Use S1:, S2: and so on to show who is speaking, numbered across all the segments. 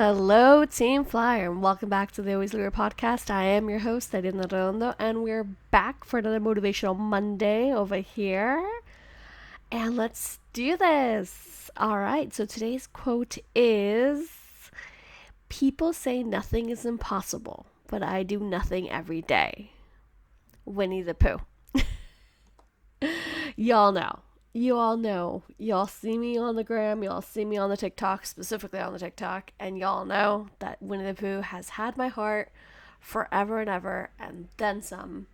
S1: Hello, Team Flyer, and welcome back to the Always Leader podcast. I am your host, Ariadna, and we're back for another Motivational Monday over here. And let's do this. All right, so today's quote is: People say nothing is impossible, but I do nothing every day. Winnie the Pooh. Y'all know. You all know. Y'all see me on the gram. Y'all see me on the TikTok, specifically on the TikTok. And y'all know that Winnie the Pooh has had my heart forever and ever, and then some,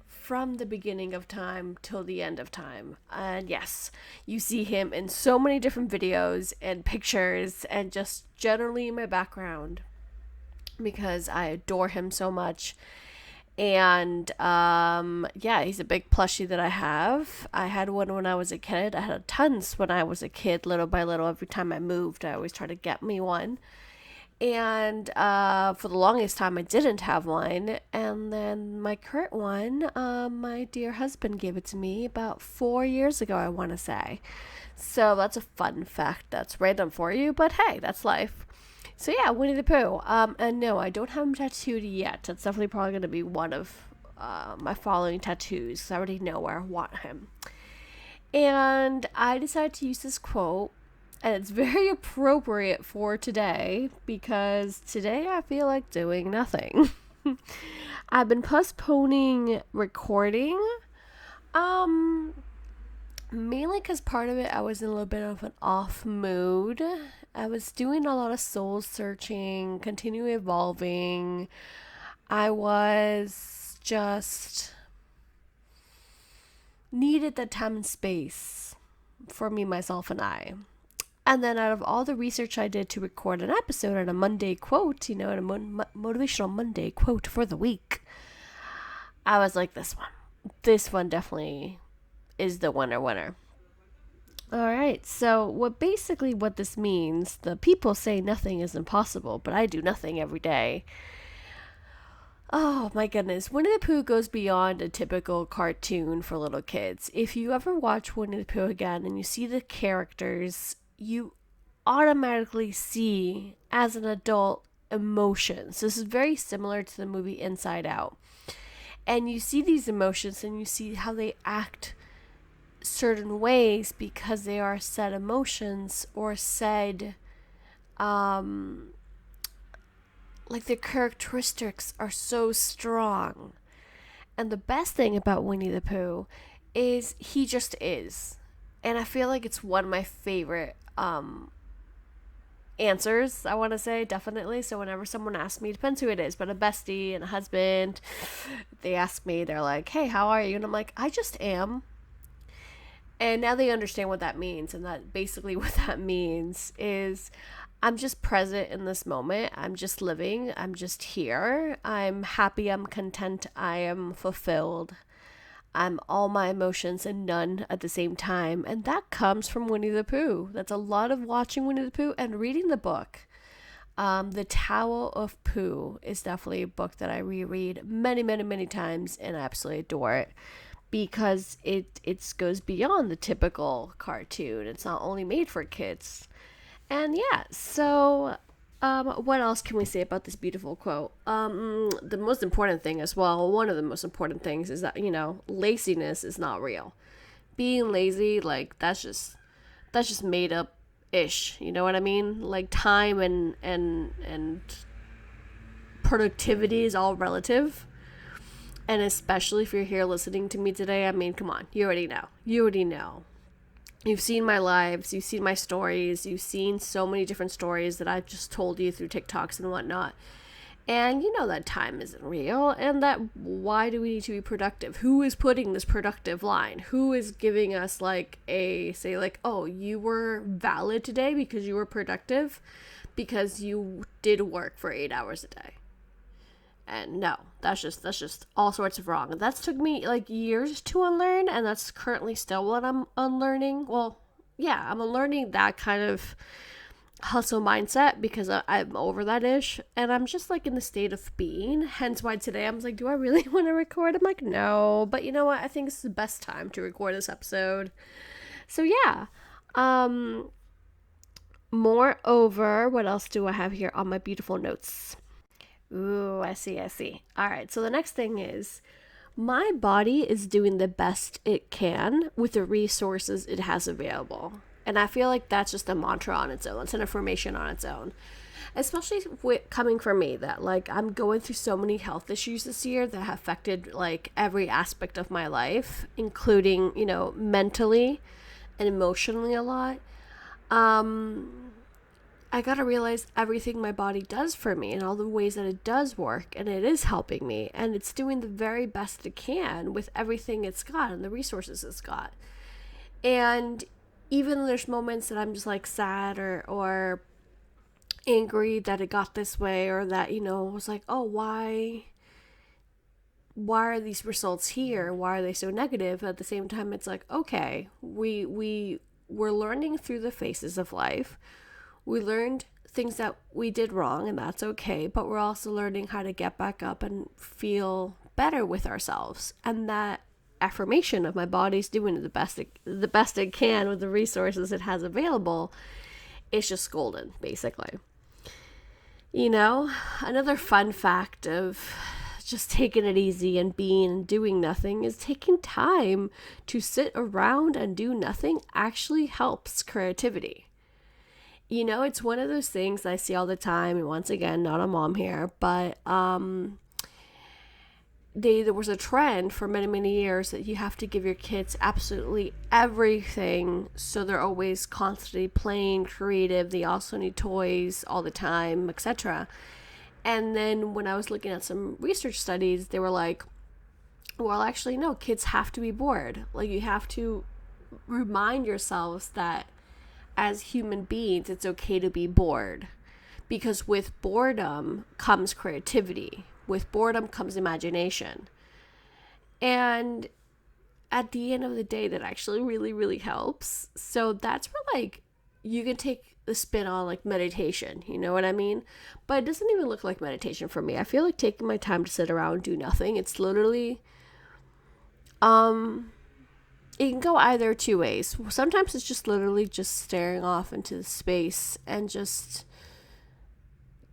S1: from the beginning of time till the end of time. And yes, you see him in so many different videos and pictures and just generally in my background because I adore him so much. And yeah, he's a big plushie that I have. I had one when I was a kid. I had tons when I was a kid, little by little. Every time I moved, I always try to get me one. And for the longest time, I didn't have one. And then my current one, my dear husband gave it to me about 4 years ago, I want to say. So that's a fun fact that's random for you, but hey, that's life. So yeah, Winnie the Pooh. And no, I don't have him tattooed yet. That's definitely probably going to be one of my following tattoos, because I already know where I want him. And I decided to use this quote, and it's very appropriate for today, because today I feel like doing nothing. I've been postponing recording, mainly because part of it I was in a little bit of an off mood. I was doing a lot of soul searching, continuing evolving. I was just needed the time and space for me, myself, and I. And then out of all the research I did to record an episode and a Monday quote, and a Motivational Monday quote for the week, I was like, this one. This one definitely is the winner. All right, so what this means, the people say nothing is impossible, but I do nothing every day. Oh my goodness, Winnie the Pooh goes beyond a typical cartoon for little kids. If you ever watch Winnie the Pooh again and you see the characters, you automatically see, as an adult, emotions. This is very similar to the movie Inside Out. And you see these emotions and you see how they act certain ways because they are said emotions or said like the characteristics are so strong. And the best thing about Winnie the Pooh is he just is. And I feel like it's one of my favorite answers, I want to say, definitely. So whenever someone asks me, depends who it is, but a bestie and a husband, they ask me, they're like, hey, how are you? And I'm like, I just am. And now they understand what that means. And that basically what that means is I'm just present in this moment. I'm just living. I'm just here. I'm happy. I'm content. I am fulfilled. I'm all my emotions and none at the same time. And that comes from Winnie the Pooh. That's a lot of watching Winnie the Pooh and reading the book. The Tao of Pooh is definitely a book that I reread many, many, many times, and I absolutely adore it because it goes beyond the typical cartoon. It's not only made for kids. And yeah, so what else can we say about this beautiful quote? The most important thing as well, one of the most important things is that, laziness is not real. Being lazy, like, that's just made up ish. You know what I mean? Like, time and productivity is all relative. And especially if you're here listening to me today, I mean, come on, you already know. You've seen my lives, you've seen my stories, you've seen so many different stories that I've just told you through TikToks and whatnot. And you know that time isn't real, and that why do we need to be productive? Who is putting this productive line? Who is giving us oh, you were valid today because you were productive because you did work for 8 hours a day? And no, that's just all sorts of wrong. That's took me like years to unlearn, and that's currently still what I'm unlearning. Well, yeah, I'm unlearning that kind of hustle mindset because I'm over that ish, and I'm just like in the state of being. Hence why today I was like, do I really want to record? I'm like, no, but you know what? I think it's the best time to record this episode. So yeah, Moreover, what else do I have here on my beautiful notes? Ooh, I see, I see. All right, so the next thing is my body is doing the best it can with the resources it has available. And I feel like that's just a mantra on its own. It's an affirmation on its own. Especially coming from me, that like I'm going through so many health issues this year that have affected like every aspect of my life, including, mentally and emotionally a lot. I gotta realize everything my body does for me and all the ways that it does work, and it is helping me, and it's doing the very best it can with everything it's got and the resources it's got. And even there's moments that I'm just like sad or angry that it got this way, or that, was like, oh, why are these results here? Why are they so negative? At the same time, it's like, okay, we're learning through the phases of life. We learned things that we did wrong, and that's okay, but we're also learning how to get back up and feel better with ourselves. And that affirmation of my body's doing the best it can with the resources it has available is just golden, basically. Another fun fact of just taking it easy and being and doing nothing is taking time to sit around and do nothing actually helps creativity. It's one of those things I see all the time, and once again, not a mom here, but there was a trend for many, many years that you have to give your kids absolutely everything, so they're always constantly playing creative. They also need toys all the time, etc. And then when I was looking at some research studies, they were like, well, actually, no, kids have to be bored. Like, you have to remind yourselves that as human beings, it's okay to be bored, because with boredom comes creativity. With boredom comes imagination. And at the end of the day, that actually really, really helps. So that's where, like, you can take the spin on, like, meditation, you know what I mean? But it doesn't even look like meditation for me. I feel like taking my time to sit around and do nothing. It's literally, it can go either two ways. Sometimes it's just literally just staring off into space and just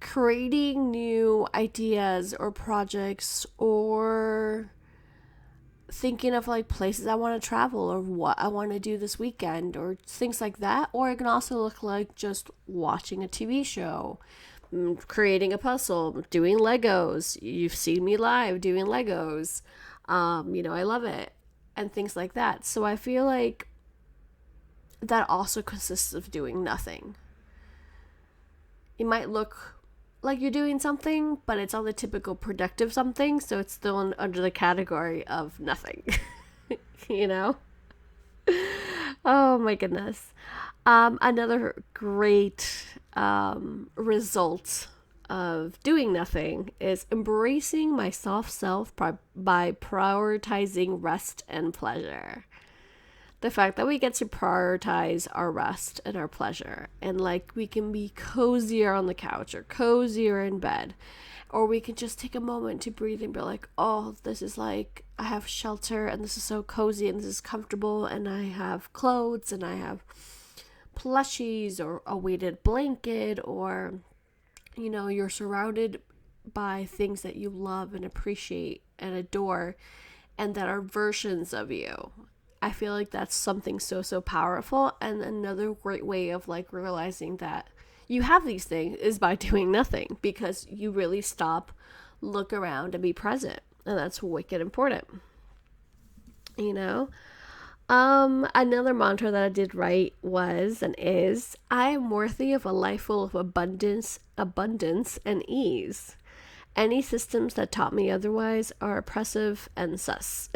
S1: creating new ideas or projects, or thinking of like places I want to travel or what I want to do this weekend or things like that. Or it can also look like just watching a TV show, creating a puzzle, doing Legos. You've seen me live doing Legos. I love it, and things like that. So I feel like that also consists of doing nothing. It might look like you're doing something, but it's all the typical productive something, so it's still under the category of nothing. you know? Oh my goodness. Another great result of doing nothing is embracing my soft self by prioritizing rest and pleasure. The fact that we get to prioritize our rest and our pleasure, and like we can be cozier on the couch or cozier in bed, or we can just take a moment to breathe and be like, oh, this is like, I have shelter and this is so cozy and this is comfortable, and I have clothes and I have plushies or a weighted blanket, or you're surrounded by things that you love and appreciate and adore and that are versions of you. I feel like that's something so powerful. And another great way of like realizing that you have these things is by doing nothing, because you really stop, look around, and be present. And that's wicked important. Another mantra that I did write was and is, I am worthy of a life full of abundance and ease. Any systems that taught me otherwise are oppressive and sus.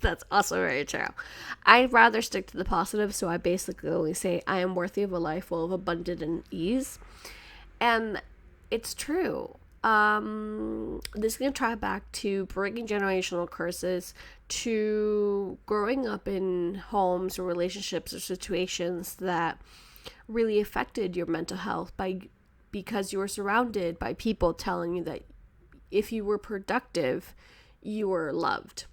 S1: That's also very true. I'd rather stick to the positive, so I basically only say I am worthy of a life full of abundance and ease. And it's true. This is going to tie back to breaking generational curses, to growing up in homes or relationships or situations that really affected your mental health because you were surrounded by people telling you that if you were productive, you were loved.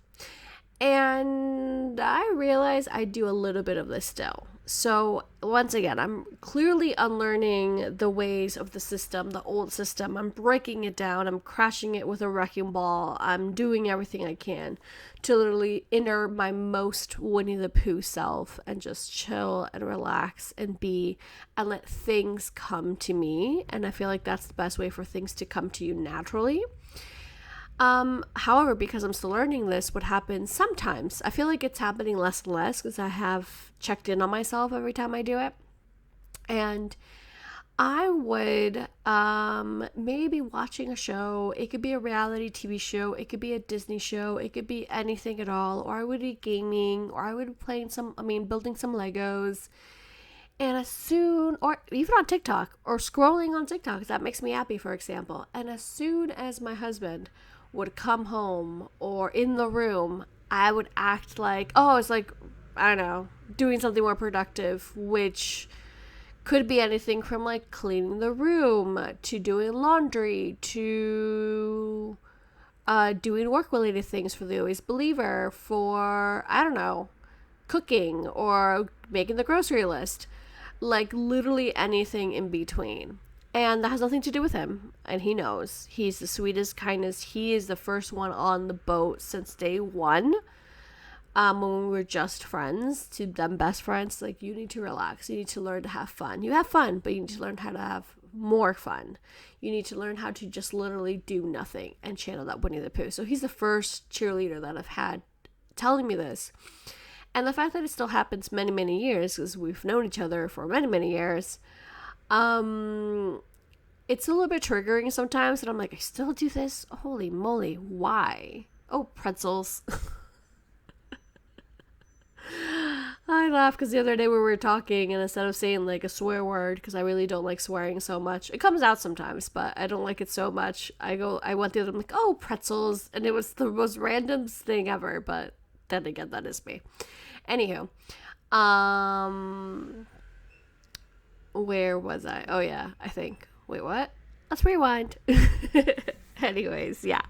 S1: And I realize I do a little bit of this still. So, once again, I'm clearly unlearning the ways of the system, the old system. I'm breaking it down. I'm crashing it with a wrecking ball. I'm doing everything I can to literally enter my most Winnie the Pooh self and just chill and relax and be and let things come to me. And I feel like that's the best way for things to come to you naturally. However, because I'm still learning this, what happens sometimes, I feel like it's happening less and less because I have checked in on myself every time I do it. And I would maybe watching a show. It could be a reality TV show. It could be a Disney show. It could be anything at all. Or I would be gaming. Or I would be building some Legos. And as soon, or even on TikTok, or scrolling on TikTok, that makes me happy, for example. And as soon as my husband would come home or in the room, I would act like, oh, it's like, I don't know, doing something more productive, which could be anything from like cleaning the room to doing laundry to doing work related things for the Always Believer, for, I don't know, cooking or making the grocery list. Like literally anything in between. And that has nothing to do with him. And he knows. He's the sweetest, kindest. He is the first one on the boat since day one. When we were just friends, to them best friends, like, you need to relax. You need to learn to have fun. You have fun, but you need to learn how to have more fun. You need to learn how to just literally do nothing and channel that Winnie the Pooh. So he's the first cheerleader that I've had telling me this. And the fact that it still happens many, many years, because we've known each other for many, many years, it's a little bit triggering sometimes. And I'm like, I still do this? Holy moly, why? Oh, pretzels. I laugh because the other day we were talking, and instead of saying like a swear word, because I really don't like swearing so much, it comes out sometimes, but I don't like it so much. I went the other, I'm like, oh, pretzels. And it was the most random thing ever, but then again, that is me. Anywho, where was I? Oh yeah, I think. Wait, what? Let's rewind. Anyways, yeah.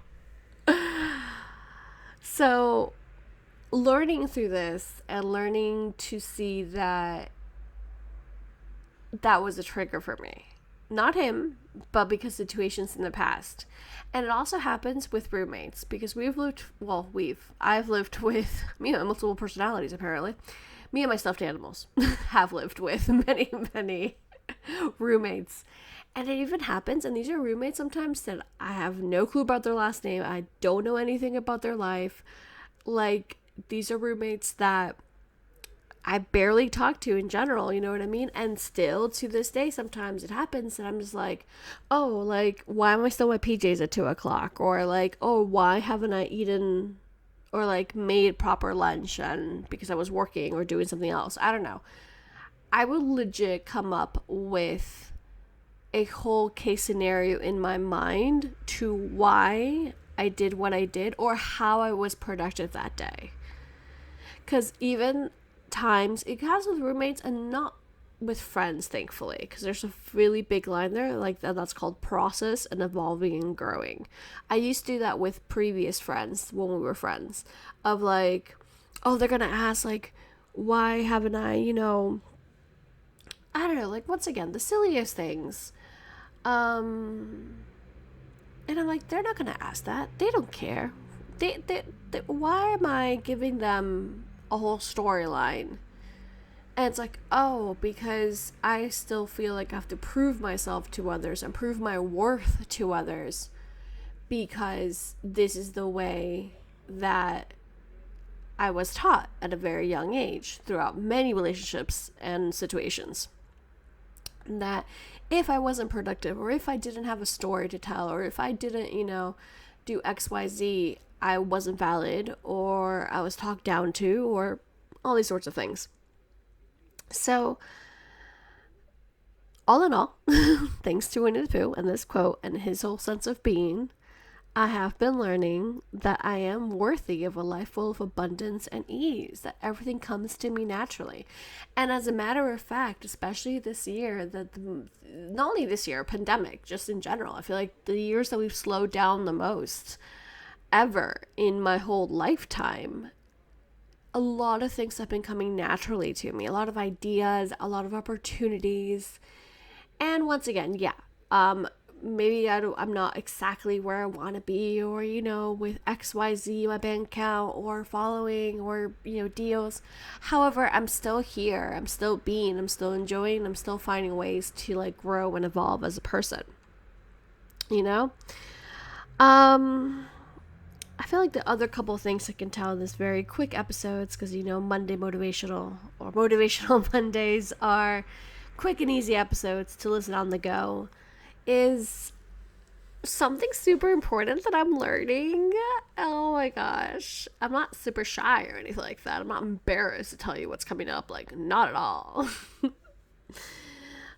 S1: So, learning through this and learning to see that that was a trigger for me. Not him, but because situations in the past. And it also happens with roommates, because I've lived with, multiple personalities apparently. Me and my stuffed animals have lived with many, many roommates. And it even happens, and these are roommates sometimes that I have no clue about their last name. I don't know anything about their life. Like, these are roommates that I barely talk to in general, you know what I mean? And still to this day, sometimes it happens that I'm just like, oh, like, why am I still in my PJs at 2:00? Or like, oh, why haven't I eaten or like made proper lunch and because I was working or doing something else? I don't know. I would legit come up with a whole case scenario in my mind to why I did what I did or how I was productive that day. Because even times it has with roommates and not with friends, thankfully, because there's a really big line there, like that's called process and evolving and growing. I used to do that with previous friends when we were friends, of like, oh, they're gonna ask like, why haven't I, I don't know, like, once again, the silliest things. And I'm like, they're not gonna ask that. They don't care. They why am I giving them a whole storyline? And it's like, oh, because I still feel like I have to prove myself to others and prove my worth to others, because this is the way that I was taught at a very young age throughout many relationships and situations. That if I wasn't productive, or if I didn't have a story to tell, or if I didn't, do XYZ, I wasn't valid, or I was talked down to, or all these sorts of things. So, all in all, thanks to Winnie the Pooh and this quote and his whole sense of being, I have been learning that I am worthy of a life full of abundance and ease, that everything comes to me naturally. And as a matter of fact, especially this year, not only this year, pandemic, just in general, I feel like the years that we've slowed down the most ever in my whole lifetime, a lot of things have been coming naturally to me, a lot of ideas, a lot of opportunities. And once again, maybe I'm not exactly where I want to be, or, with XYZ, my bank account, or following, or, deals. However, I'm still here. I'm still being, I'm still enjoying, I'm still finding ways to like grow and evolve as a person, you know? I feel like the other couple of things I can tell in this very quick episodes, because Monday motivational or motivational Mondays are quick and easy episodes to listen on the go, is something super important that I'm learning. Oh my gosh. I'm not super shy or anything like that. I'm not embarrassed to tell you what's coming up. Like, not at all.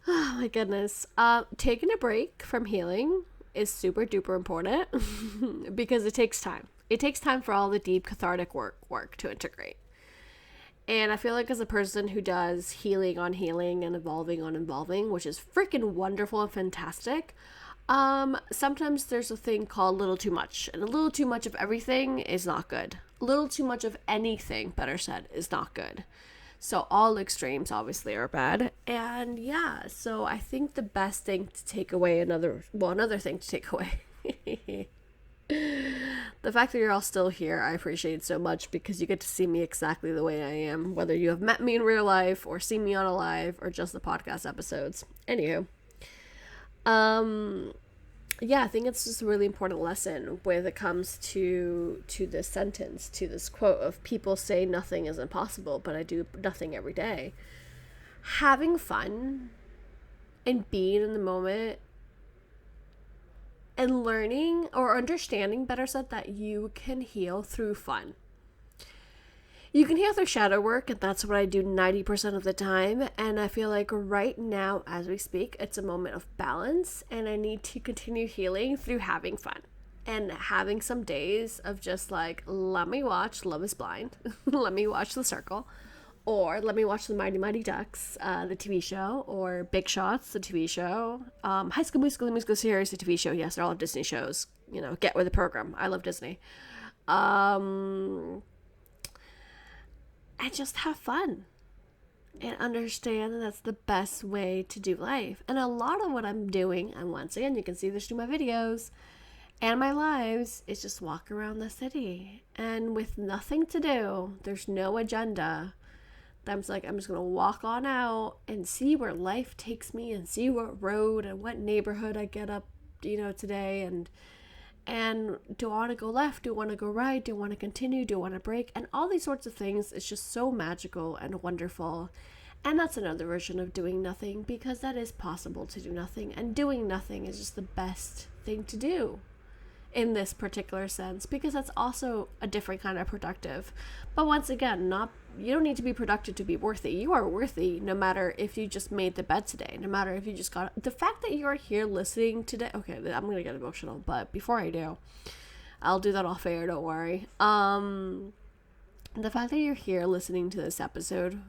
S1: Oh my goodness. Taking a break from healing is super duper important because it takes time. It takes time for all the deep cathartic work to integrate. And I feel like as a person who does healing on healing and evolving on evolving, which is freaking wonderful and fantastic, sometimes there's a thing called little too much. And a little too much of everything is not good. A little too much of anything, better said, is not good. So all extremes obviously are bad. And yeah, so I think the best thing to take away, another thing to take away, the fact that you're all still here, I appreciate so much, because you get to see me exactly the way I am, whether you have met me in real life or seen me on a live or just the podcast episodes. Anywho, I think it's just a really important lesson when it comes to this sentence, to this quote of people say nothing is impossible, but I do nothing every day. Having fun and being in the moment and learning or understanding, better said, that you can heal through fun. You can heal through shadow work, and that's what I do 90% of the time. And I feel like right now, as we speak, it's a moment of balance, and I need to continue healing through having fun and having some days of just like, let me watch Love is Blind, let me watch The Circle, or let me watch The Mighty Mighty Ducks, the TV show, or Big Shots, the TV show, High School Musical, the musical series, the TV show. Yes, they're all Disney shows. Get with the program. I love Disney. And just have fun and understand that that's the best way to do life. And a lot of what I'm doing, and once again, you can see this through my videos and my lives, is just walk around the city. And with nothing to do, there's no agenda, I'm just going to walk on out and see where life takes me, and see what road and what neighborhood I get up, today, and do I want to go left? Do I want to go right? Do I want to continue? Do I want to break? And all these sorts of things. It's just so magical and wonderful. And that's another version of doing nothing, because that is possible to do nothing. And doing nothing is just the best thing to do in this particular sense, because that's also a different kind of productive. But once again, you don't need to be productive to be worthy. You are worthy no matter if you just made the bed today, no matter if you just got the fact that you are here listening today. Okay, I'm gonna get emotional, but before I do, I'll do that off air, don't worry. The fact that you're here listening to this episode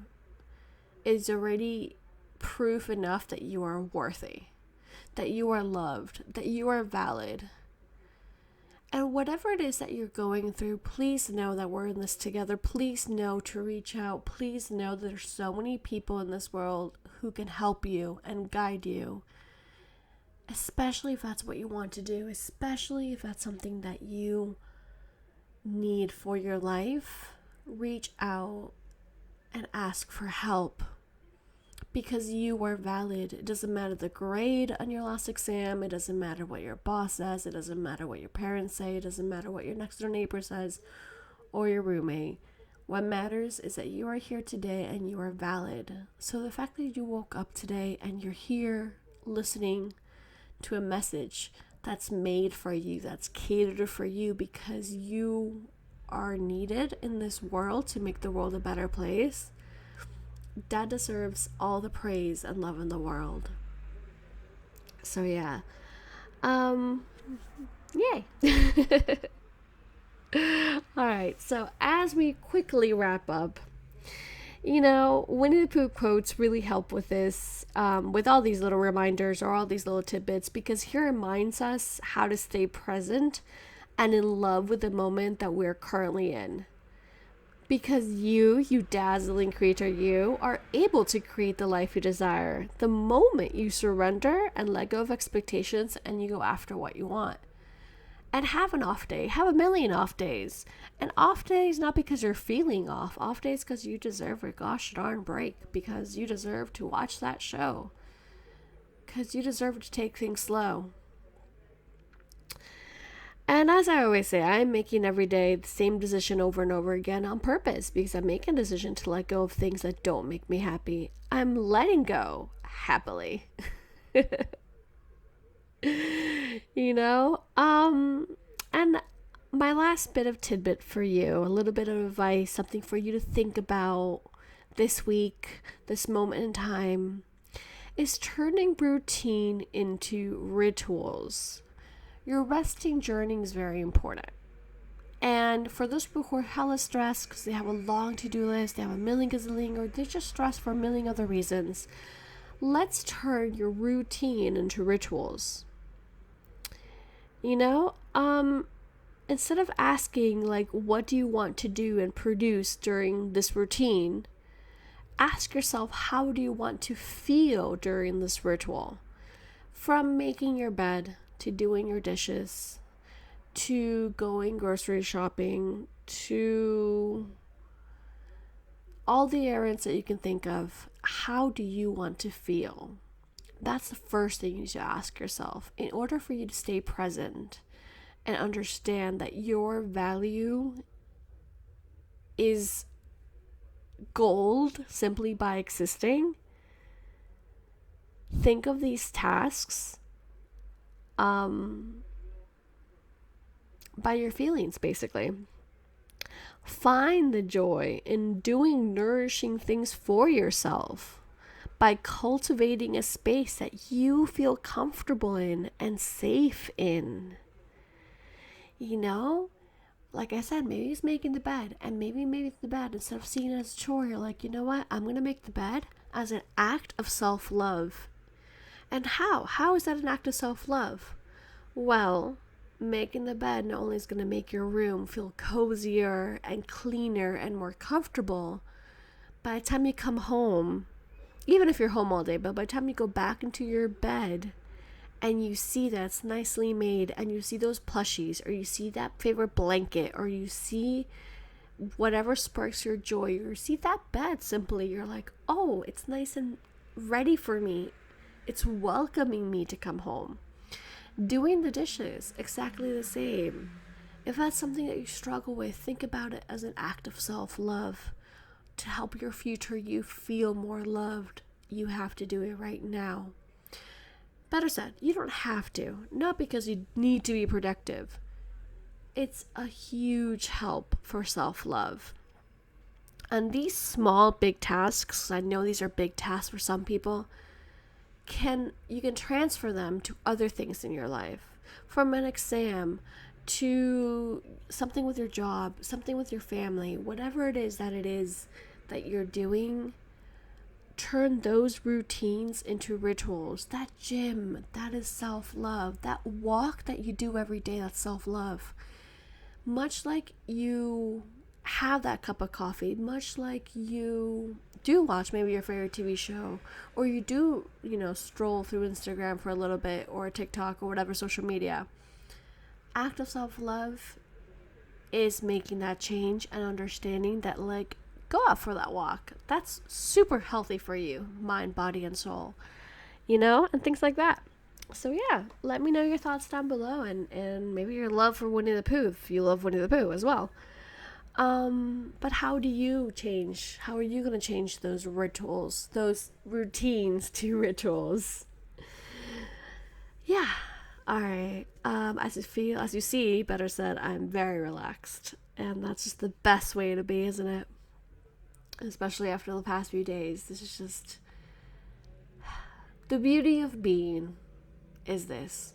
S1: is already proof enough that you are worthy, that you are loved, that you are valid. And whatever it is that you're going through, please know that we're in this together. Please know to reach out. Please know that there's so many people in this world who can help you and guide you, especially if that's what you want to do, especially if that's something that you need for your life. Reach out and ask for help, because you are valid. It doesn't matter the grade on your last exam. It doesn't matter what your boss says. It doesn't matter what your parents say. It doesn't matter what your next door neighbor says or your roommate. What matters is that you are here today and you are valid. So the fact that you woke up today and you're here listening to a message that's made for you, that's catered for you, because you are needed in this world to make the world a better place, that deserves all the praise and love in the world. So yeah. Yay. Alright, so as we quickly wrap up, Winnie the Pooh quotes really help with this, with all these little reminders or all these little tidbits, because he reminds us how to stay present and in love with the moment that we're currently in. Because you dazzling creator, you are able to create the life you desire the moment you surrender and let go of expectations and you go after what you want. And have an off day. Have a million off days. And off days not because you're feeling off. Off days because you deserve a gosh darn break. Because you deserve to watch that show. Because you deserve to take things slow. And as I always say, I'm making every day the same decision over and over again on purpose. Because I'm making a decision to let go of things that don't make me happy. I'm letting go happily. you know and my last bit of tidbit for you, a little bit of advice, something for you to think about this week, this moment in time, is turning routine into rituals. Your resting journey is very important. And for those people who are hella stressed because they have a long to-do list, they have a million gazillion, or they're just stressed for a million other reasons, let's turn your routine into rituals. Instead of asking, like, what do you want to do and produce during this routine, ask yourself, how do you want to feel during this ritual? From making your bed, to doing your dishes, to going grocery shopping, to all the errands that you can think of, how do you want to feel? That's the first thing you need to ask yourself in order for you to stay present and understand that your value is gold simply by existing. Think of these tasks by your feelings, basically. Find the joy in doing nourishing things for yourself by cultivating a space that you feel comfortable in and safe in. Like I said, maybe it's making the bed, and maybe the bed, instead of seeing it as a chore, you're like, you know what, I'm going to make the bed as an act of self-love. And how is that an act of self-love? Well, making the bed not only is going to make your room feel cozier and cleaner and more comfortable, by the time you come home, even if you're home all day, but by the time you go back into your bed and you see that it's nicely made, and you see those plushies, or you see that favorite blanket, or you see whatever sparks your joy, or you see that bed, simply, you're like, oh, it's nice and ready for me. It's welcoming me to come home. Doing the dishes, exactly the same. If that's something that you struggle with, think about it as an act of self-love. To help your future you feel more loved, you have to do it right now. Better said, you don't have to. Not because you need to be productive. It's a huge help for self-love. And these small, big tasks, I know these are big tasks for some people, you can transfer them to other things in your life. From an exam to something with your job, something with your family, whatever it is that you're doing, turn those routines into rituals. That gym, that is self-love. That walk that you do every day, that's self-love. Much like you have that cup of coffee, much like you do watch maybe your favorite TV show, or you do, stroll through Instagram for a little bit, or TikTok, or whatever social media. Act of self-love is making that change and understanding that, like, go out for that walk. That's super healthy for you, mind, body, and soul, and things like that. So yeah, let me know your thoughts down below, and maybe your love for Winnie the Pooh, if you love Winnie the Pooh as well. But how do you change? How are you going to change those rituals, those routines to rituals? Yeah. All right. As you see, better said, I'm very relaxed, and that's just the best way to be, isn't it? Especially after the past few days. This is just the beauty of being is this.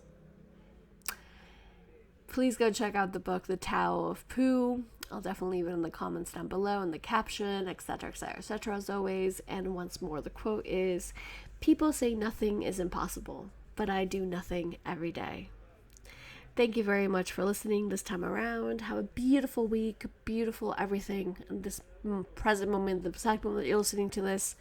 S1: Please go check out the book, The Tao of Pooh. I'll definitely leave it in the comments down below, in the caption, etc., etc., etc., as always. And once more, the quote is, people say nothing is impossible, but I do nothing every day. Thank you very much for listening this time around. Have a beautiful week, beautiful everything in this present moment, the exact moment that you're listening to this.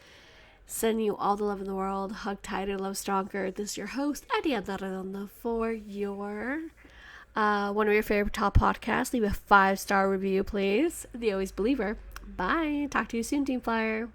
S1: Sending you all the love in the world. Hug tighter, love stronger. This is your host, Ariadna, for your one of your favorite top podcasts. Leave a 5-star review, please. The Always Believer. Bye. Talk to you soon, Team Flyer.